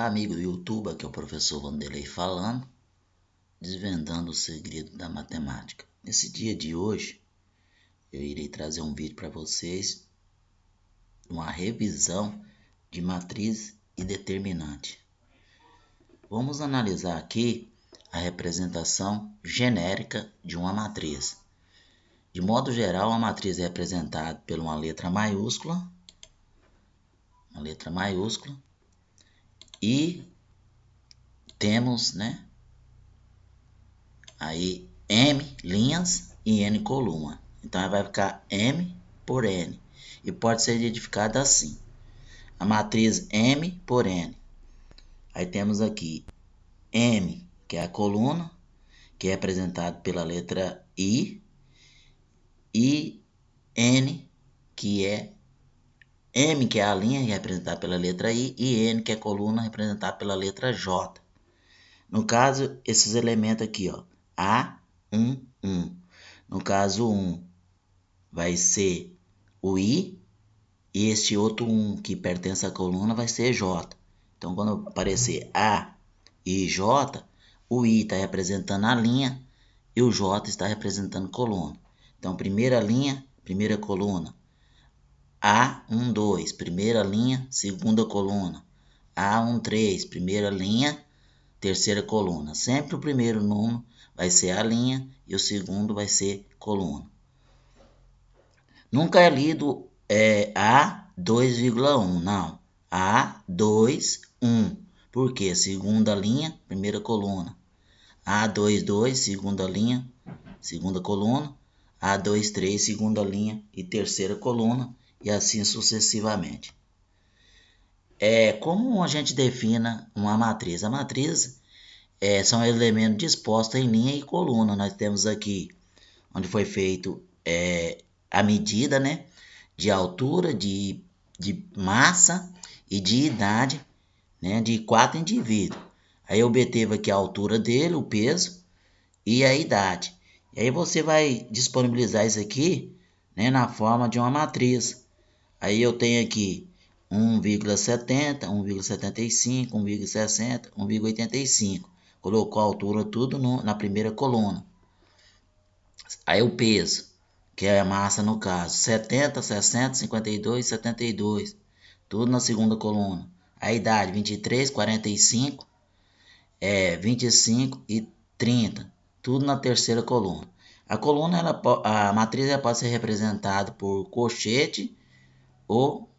Olá, amigo do YouTube, aqui é o professor Vanderlei falando, desvendando o segredo da matemática. Nesse dia de hoje, eu irei trazer um vídeo para vocês, uma revisão de matriz e determinante. Vamos analisar aqui a representação genérica de uma matriz. De modo geral, a matriz é representada por uma letra maiúscula, e temos, aí M linhas e N coluna. Então vai ficar M por N. E pode ser identificada assim. A matriz M por N. Aí temos aqui M, que é a coluna, que é representado pela letra I. E N, que é M, que é a linha, que é representada pela letra I. E N, que é a coluna, representada pela letra J. No caso, esses elementos aqui, ó, A, 1, 1. No caso 1 vai ser o I e este outro 1 que pertence à coluna vai ser J. Então, quando aparecer A e J, o I está representando a linha e o J está representando a coluna. Então, primeira linha, primeira coluna. A, 1, 2, primeira linha, segunda coluna. A, 1, 3, primeira linha, terceira coluna. Sempre o primeiro número vai ser a linha e o segundo vai ser coluna. Nunca é lido A 2,1, não. A 2, 1. Por quê? Segunda linha, primeira coluna. A 2, 2, segunda linha, segunda coluna. A 2, 3, segunda linha e terceira coluna. E assim sucessivamente. Como a gente define uma matriz? A matriz são elementos dispostos em linha e coluna. Nós temos aqui onde foi feito a medida, de altura, de massa e de idade, de 4 indivíduos. Aí obteve aqui a altura dele, o peso e a idade. E aí você vai disponibilizar isso aqui, na forma de uma matriz. Aí eu tenho aqui 1,70, 1,75, 1,60, 1,85. Colocou a altura tudo na primeira coluna. Aí o peso, que é a massa no caso, 70, 60, 52, 72. Tudo na segunda coluna. A idade, 23, 45, 25 e 30. Tudo na terceira coluna. A coluna, a matriz ela pode ser representada por colchete ou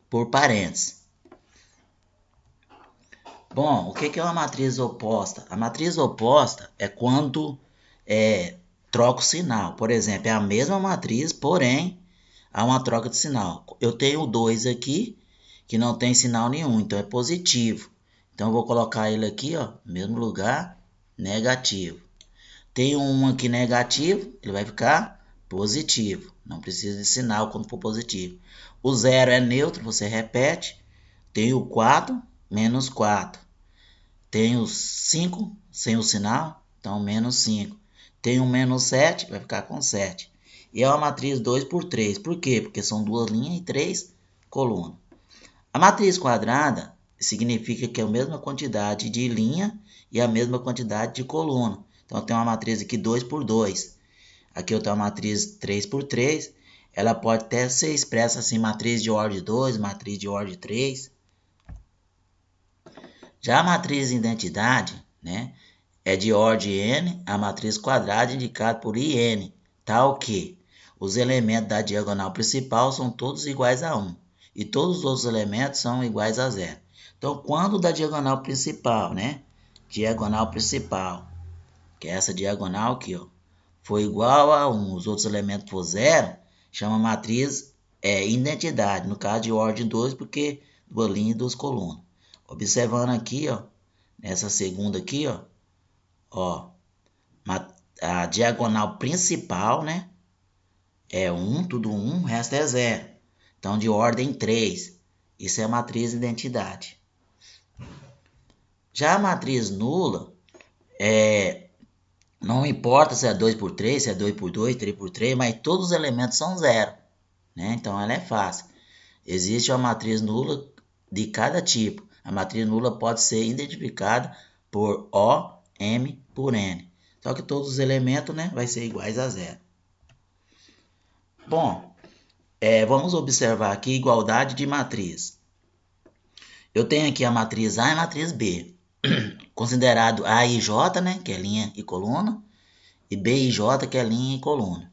por parênteses. Bom, o que é uma matriz oposta? A matriz oposta é quando troca o sinal. Por exemplo, é a mesma matriz, porém, há uma troca de sinal. Eu tenho 2 aqui, que não tem sinal nenhum, então é positivo. Então, eu vou colocar ele aqui, ó, no mesmo lugar, negativo. Tenho um aqui negativo, ele vai ficar positivo. Não precisa de sinal quando for positivo. O 0 é neutro, você repete. Tenho 4, menos 4. Tenho 5 sem o sinal, então menos 5. Tenho menos 7, vai ficar com 7. E é uma matriz 2 por 3. Por quê? Porque são 2 linhas e 3 colunas. A matriz quadrada significa que é a mesma quantidade de linha e a mesma quantidade de coluna. Então, eu tenho uma matriz aqui 2 por 2. Aqui eu tenho uma matriz 3 por 3. Ela pode até ser expressa assim, matriz de ordem 2, matriz de ordem 3. Já a matriz de identidade, é de ordem n, a matriz quadrada indicada por IN, tal que os elementos da diagonal principal são todos iguais a 1 e todos os outros elementos são iguais a 0. Então, quando da diagonal principal, diagonal principal, que é essa diagonal aqui, ó, for igual a 1, os outros elementos for 0, chama matriz identidade, no caso de ordem 2, porque 2 linhas e 2 colunas. Observando aqui, ó, nessa segunda aqui, ó, a diagonal principal, é 1, tudo 1, o resto é 0. Então, de ordem 3. Isso é a matriz identidade. Já a matriz nula, não importa se é 2 por 3, se é 2 por 2, 3 por 3, mas todos os elementos são 0. Então, ela é fácil. Existe uma matriz nula de cada tipo. A matriz nula pode ser identificada por O, M por N. Só que todos os elementos, né, vai ser iguais a zero. Bom, vamos observar aqui igualdade de matriz. Eu tenho aqui a matriz A e a matriz B. Considerado A e J, né, que é linha e coluna, e B e J, que é linha e coluna.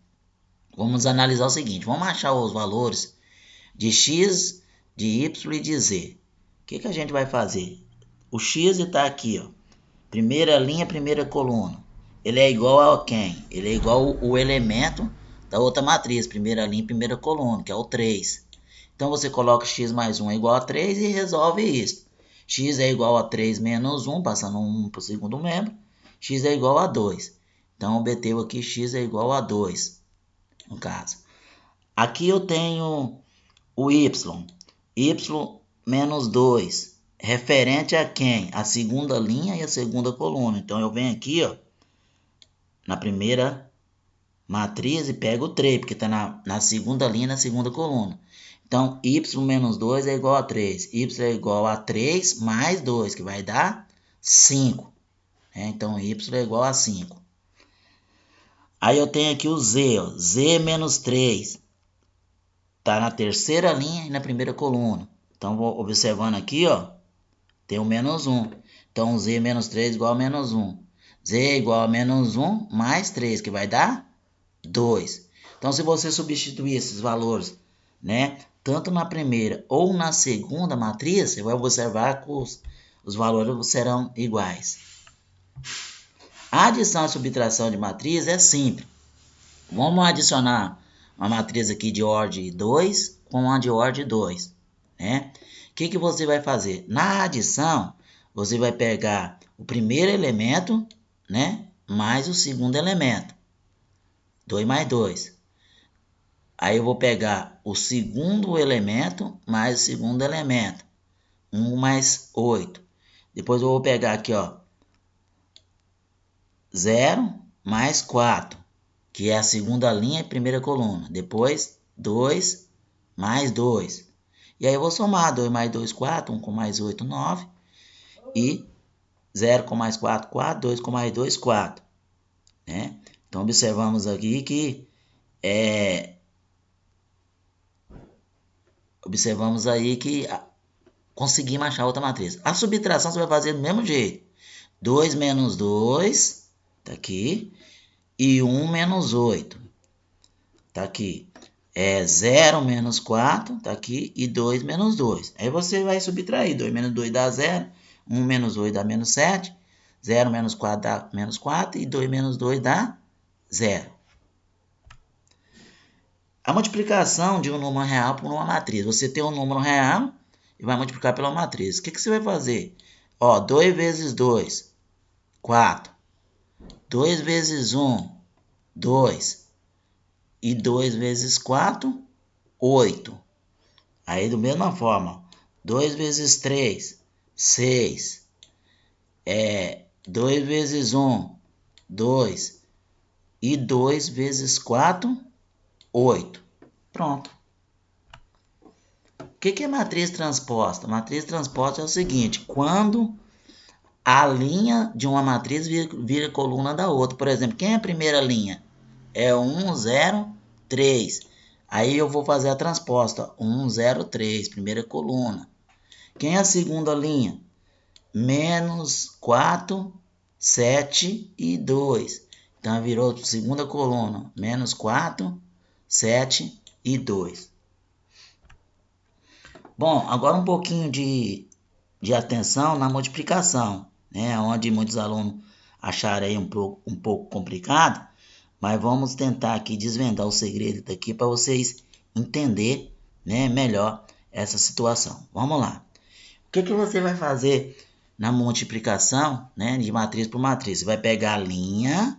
Vamos analisar o seguinte, vamos achar os valores de X, de Y e de Z. O que a gente vai fazer? O X está aqui, ó, primeira linha, primeira coluna. Ele é igual a quem? Ele é igual ao elemento da outra matriz, primeira linha, primeira coluna, que é o 3. Então você coloca x mais 1 é igual a 3 e resolve isso. X é igual a 3 menos 1, passando 1 para o segundo membro. X é igual a 2. Então obteve aqui x é igual a 2, no caso. Aqui eu tenho o y. Y menos 2. Referente a quem? A segunda linha e a segunda coluna. Então eu venho aqui, ó, na primeira matriz e pego o 3, porque está na segunda linha, na segunda coluna. Então, y menos 2 é igual a 3. Y é igual a 3 mais 2, que vai dar 5. Então, y é igual a 5. Aí eu tenho aqui o z, ó, z menos 3. Está na terceira linha e na primeira coluna. Então, vou observando aqui, ó, tem o menos 1. Então, z menos 3 é igual a menos 1. Z é igual a menos 1 mais 3, que vai dar 2. Então, se você substituir esses valores, né, tanto na primeira ou na segunda matriz, você vai observar que os valores serão iguais. A adição e subtração de matriz é simples. Vamos adicionar uma matriz aqui de ordem 2 com uma de ordem 2. Né? O que você vai fazer? Na adição, você vai pegar o primeiro elemento, né, mais o segundo elemento. 2 mais 2. Aí eu vou pegar o segundo elemento mais o segundo elemento. 1 mais 8. Depois eu vou pegar aqui, ó, 0 mais 4, que é a segunda linha e primeira coluna. Depois 2 mais 2. E aí eu vou somar 2 mais 2, 4, 1 com mais 8, 9. E 0 com mais 4, 4, 2 com mais 2, 4. Né? Então observamos aqui que observamos aí que conseguimos achar outra matriz. A subtração você vai fazer do mesmo jeito. 2 menos 2, tá aqui. E 1 menos 8, tá aqui. 0 menos 4, tá aqui. E 2 menos 2. Aí você vai subtrair. 2 menos 2 dá 0. 1 menos 8 dá menos 7. 0 menos 4 dá menos 4. E 2 menos 2 dá 0. A multiplicação de um número real por uma matriz. Você tem um número real e vai multiplicar pela matriz. O que você vai fazer? Ó, 2 vezes 2, 4. 2 vezes 1, 2. E 2 vezes 4, 8. Aí, da mesma forma, 2 vezes 3, 6. 2 vezes 1, 2. E 2 vezes 4, 8. Pronto. O que é matriz transposta? Matriz transposta é o seguinte, quando a linha de uma matriz vira coluna da outra. Por exemplo, quem é a primeira linha? É 1, 0, 3. Aí eu vou fazer a transposta. 1, 0, 3, primeira coluna. Quem é a segunda linha? Menos 4, 7 e 2. Então virou segunda coluna. Menos 4, 7 e 2. Bom, agora um pouquinho de atenção na multiplicação, né? Onde muitos alunos acharam aí um pouco complicado, mas vamos tentar aqui desvendar o segredo daqui para vocês entenderem, né, melhor essa situação. Vamos lá. O que você vai fazer na multiplicação, né, de matriz por matriz? Você vai pegar a linha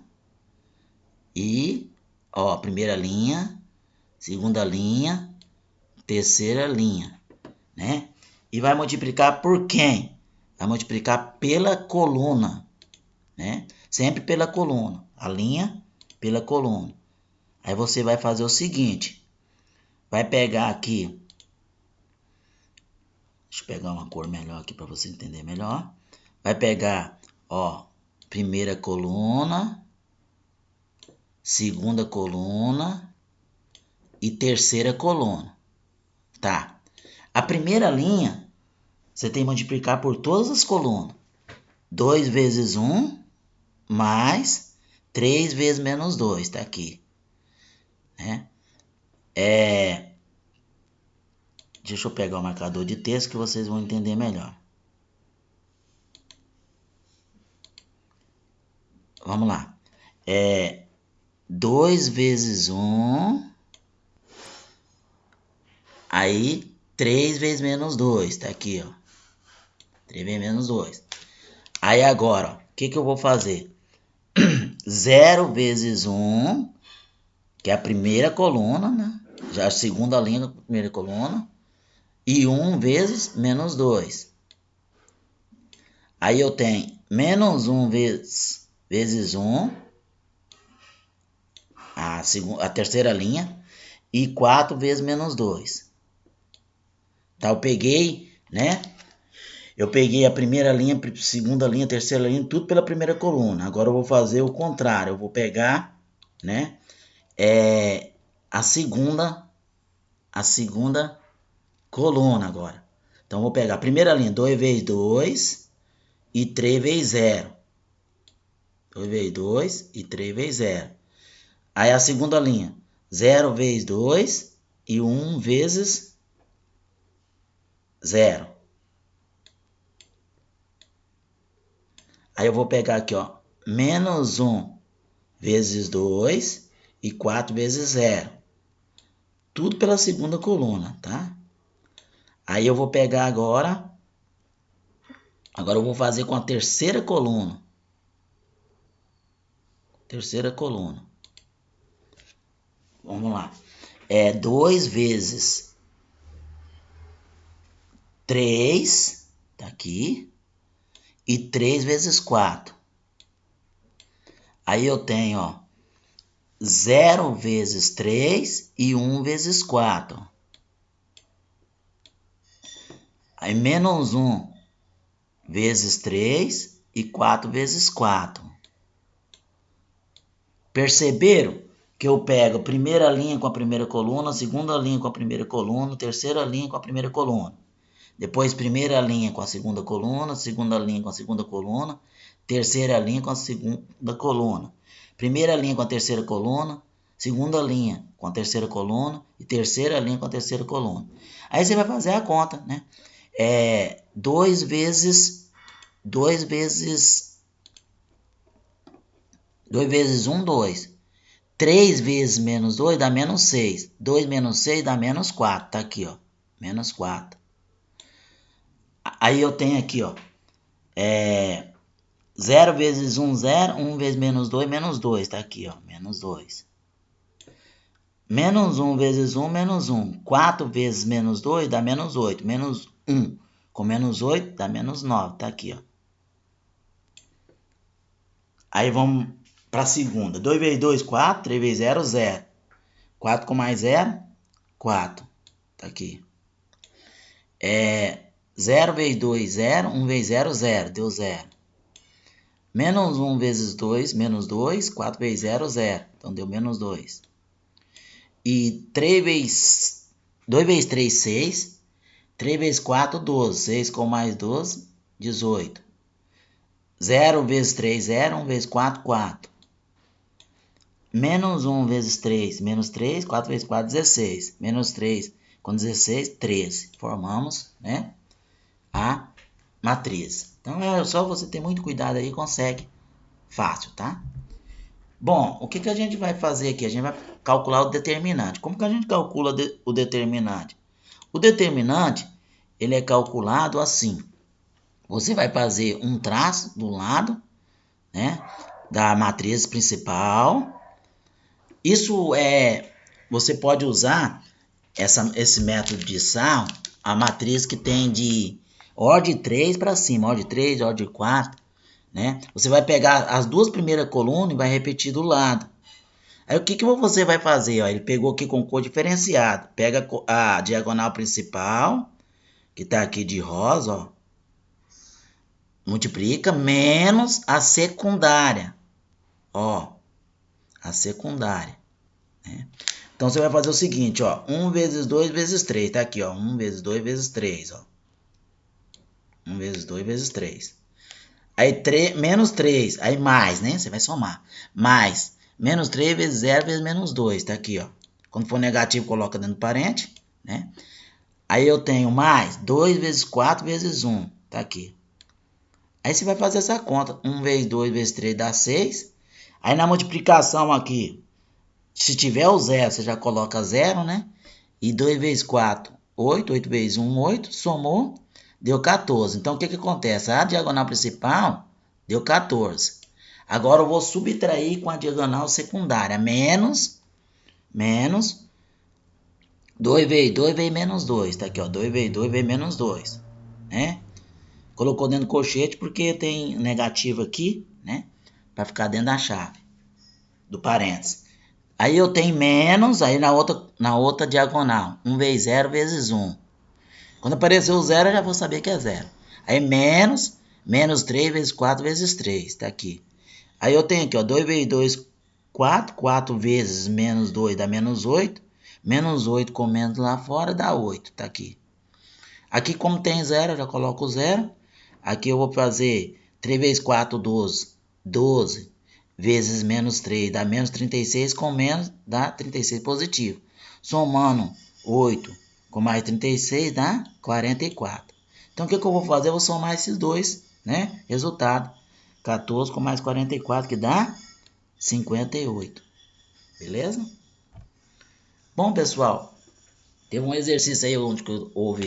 e, ó, primeira linha, segunda linha, terceira linha, né? E vai multiplicar por quem? Vai multiplicar pela coluna, né? Sempre pela coluna. A linha pela coluna. Aí você vai fazer o seguinte. Vai pegar aqui. Deixa eu pegar uma cor melhor aqui para você entender melhor. Vai pegar, ó, primeira coluna, segunda coluna e terceira coluna, tá? A primeira linha, você tem que multiplicar por todas as colunas. 2 vezes 1 mais 3 vezes menos 2, tá aqui, né? Deixa eu pegar o marcador de texto que vocês vão entender melhor. Vamos lá. 2 vezes 1, aí 3 vezes menos 2, tá aqui, ó. 3 vezes menos 2. Aí agora, ó, o que eu vou fazer? 0 vezes 1, que é a primeira coluna, né? Já a segunda linha da primeira coluna. E 1 vezes menos 2. Aí eu tenho menos 1 vezes 1, a terceira linha, e 4 vezes menos 2. Tá, eu peguei, né? Eu peguei a primeira linha, segunda linha, terceira linha, tudo pela primeira coluna. Agora eu vou fazer o contrário. Eu vou pegar, né? A segunda coluna agora. Então eu vou pegar a primeira linha, 2 vezes 2 e 3 vezes 0. 2 vezes 2 e 3 vezes 0. Aí a segunda linha, 0 vezes 2 e 1 vezes 0. Aí eu vou pegar aqui, ó, menos 1 vezes 2 e 4 vezes 0. Tudo pela segunda coluna, tá? Aí eu vou pegar agora eu vou fazer com a terceira coluna. Terceira coluna. Vamos lá. 2 vezes 3, tá aqui, e 3 vezes 4. Aí eu tenho, ó, 0 vezes 3 e 1 vezes 4. Aí menos 1 vezes 3 e 4 vezes 4. Perceberam que eu pego a primeira linha com a primeira coluna, segunda linha com a primeira coluna, terceira linha com a primeira coluna. Depois primeira linha com a segunda linha com a segunda coluna, terceira linha com a segunda coluna. Primeira linha com a terceira coluna, segunda linha com a terceira coluna e terceira linha com a terceira coluna. Aí você vai fazer a conta, né? 2 vezes 1, 2. 3 vezes menos 2 dá menos 6. 2 menos 6 dá menos 4. Tá aqui, ó. Menos 4. Aí eu tenho aqui, ó. 0 vezes 1, 0. 1 vezes menos 2, menos 2. Tá aqui, ó. Menos 2. Menos 1 vezes 1, menos 1. 4 vezes menos 2 dá menos 8. Menos 1 com menos 8 dá menos 9. Tá aqui, ó. Aí vamos para a segunda. 2 vezes 2, 4. 3 vezes 0, 0. 4 com mais 0, 4. Tá aqui. 0 vezes 2, 0. 1 vezes 0, 0. Deu 0. Menos 1 vezes 2, menos 2. 4 vezes 0, 0. Então deu menos 2. E 2 vezes 3, 6. 3 vezes 4, 12. 6 com mais 12, 18. 0 vezes 3, 0. 1 vezes 4, 4. Menos 1 vezes 3, menos 3. 4 vezes 4, 16. Menos 3 com 16, 13. Formamos, né, a matriz. Então é só você ter muito cuidado aí, consegue fácil, tá? Bom, o que a gente vai fazer aqui? A gente vai calcular o determinante. Como que a gente calcula o determinante? O determinante, ele é calculado assim. Você vai fazer um traço do lado, né, da matriz principal. Isso você pode usar esse método de sarro, a matriz que tem de ordem 3 para cima, ordem 3, ordem 4, né? Você vai pegar as duas primeiras colunas e vai repetir do lado. Aí o que você vai fazer? Ó, ele pegou aqui com cor diferenciada. Pega a diagonal principal, que está aqui de rosa, ó, multiplica menos a secundária, ó, a secundária, né? Então, você vai fazer o seguinte, ó, 1 vezes 2 vezes 3, tá aqui, ó, 1 vezes 2 vezes 3, ó, 1 vezes 2 vezes 3. Aí, menos 3, aí mais, né, você vai somar, mais, menos 3 vezes 0 vezes menos 2, tá aqui, ó. Quando for negativo, coloca dentro do parente, né? Aí eu tenho mais 2 vezes 4 vezes 1, tá aqui. Aí você vai fazer essa conta, 1 vezes 2 vezes 3 dá 6. Aí na multiplicação aqui, se tiver o zero, você já coloca 0, né? E 2 vezes 4, 8. 8 vezes 1, 8. Somou, deu 14. Então, o que acontece? A diagonal principal deu 14. Agora, eu vou subtrair com a diagonal secundária. Menos 2 vezes 2 vezes menos 2. Tá aqui, ó. 2 vezes 2 vezes menos 2. Né? Colocou dentro do colchete porque tem negativo aqui, né? Para ficar dentro da chave do parênteses. Aí eu tenho menos, aí na outra diagonal, 1 vezes 0 vezes 1. Quando aparecer o zero, eu já vou saber que é zero. Aí menos 3 vezes 4 vezes 3, tá aqui. Aí eu tenho aqui, ó, 2 vezes 2, 4. 4 vezes menos 2 dá menos 8. Menos 8 com menos lá fora dá 8, tá aqui. Aqui, como tem zero, eu já coloco o zero. Aqui eu vou fazer 3 vezes 4, 12. 12 vezes menos 3 dá menos 36, com menos dá 36 positivo. Somando 8 com mais 36 dá 44. Então, o que eu vou fazer? Eu vou somar esses dois, né? Resultado, 14 com mais 44, que dá 58. Beleza? Bom, pessoal, teve um exercício aí onde houve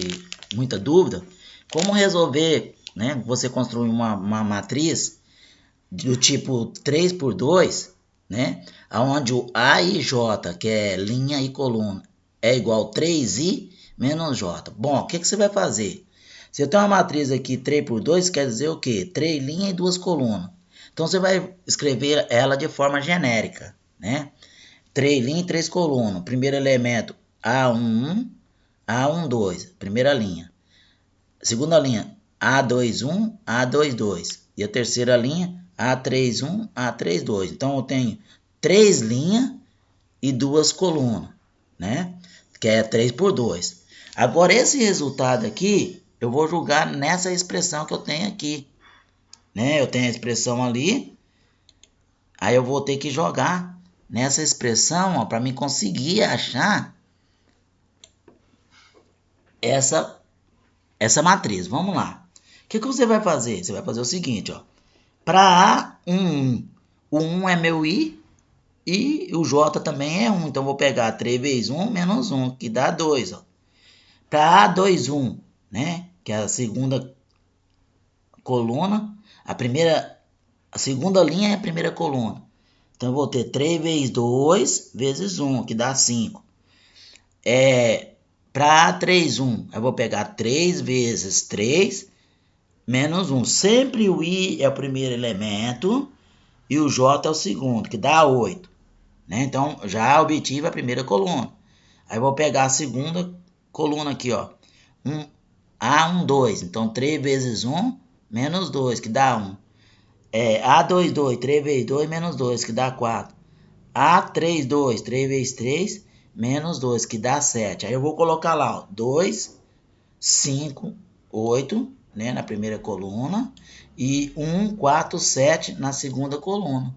muita dúvida. Como resolver, né? Você construir uma matriz do tipo 3 por 2, né? Onde o A e J, que é linha e coluna, é igual a 3i menos J. Bom, o que você vai fazer? Se eu tenho uma matriz aqui 3 por 2, quer dizer o quê? 3 linhas e 2 colunas. Então, você vai escrever ela de forma genérica, né? 3 linhas e 3 colunas. Primeiro elemento, A11, A12, primeira linha. Segunda linha, A21, A22. E a terceira linha, A31, A32. Então, eu tenho 3 linhas e 2 colunas, né? Que é 3 por 2. Agora, esse resultado aqui, eu vou jogar nessa expressão que eu tenho aqui, né? Eu tenho a expressão ali, aí eu vou ter que jogar nessa expressão, para mim conseguir achar essa matriz. Vamos lá. O que você vai fazer? Você vai fazer o seguinte, ó. Para A11, o 1 é meu I e o J também é 1. Então, eu vou pegar 3 vezes 1 menos 1, que dá 2, ó. Para A21, né? Que é a segunda coluna, a segunda linha é a primeira coluna. Então, eu vou ter 3 vezes 2 vezes 1, que dá 5. Para A31, eu vou pegar 3 vezes 3 menos 1. Sempre o I é o primeiro elemento e o J é o segundo, que dá 8. Né? Então, já obtive a primeira coluna. Aí, eu vou pegar a segunda coluna aqui, ó. A12. Então, 3 vezes 1 menos 2, que dá 1. A22, 3 vezes 2 menos 2, que dá 4. A32, 3 vezes 3 menos 2, que dá 7. Aí eu vou colocar lá, ó, 2, 5, 8, né, na primeira coluna, e 1, 4, 7 na segunda coluna.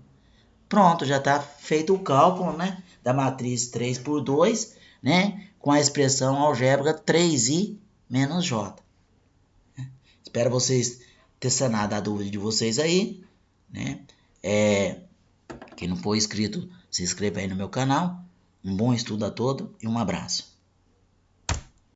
Pronto, já está feito o cálculo, né, da matriz 3 por 2, né, com a expressão algébrica 3i menos j. Espero vocês ter sanado a dúvida de vocês aí, né? Quem não for inscrito, se inscreva aí no meu canal. Um bom estudo a todos e um abraço.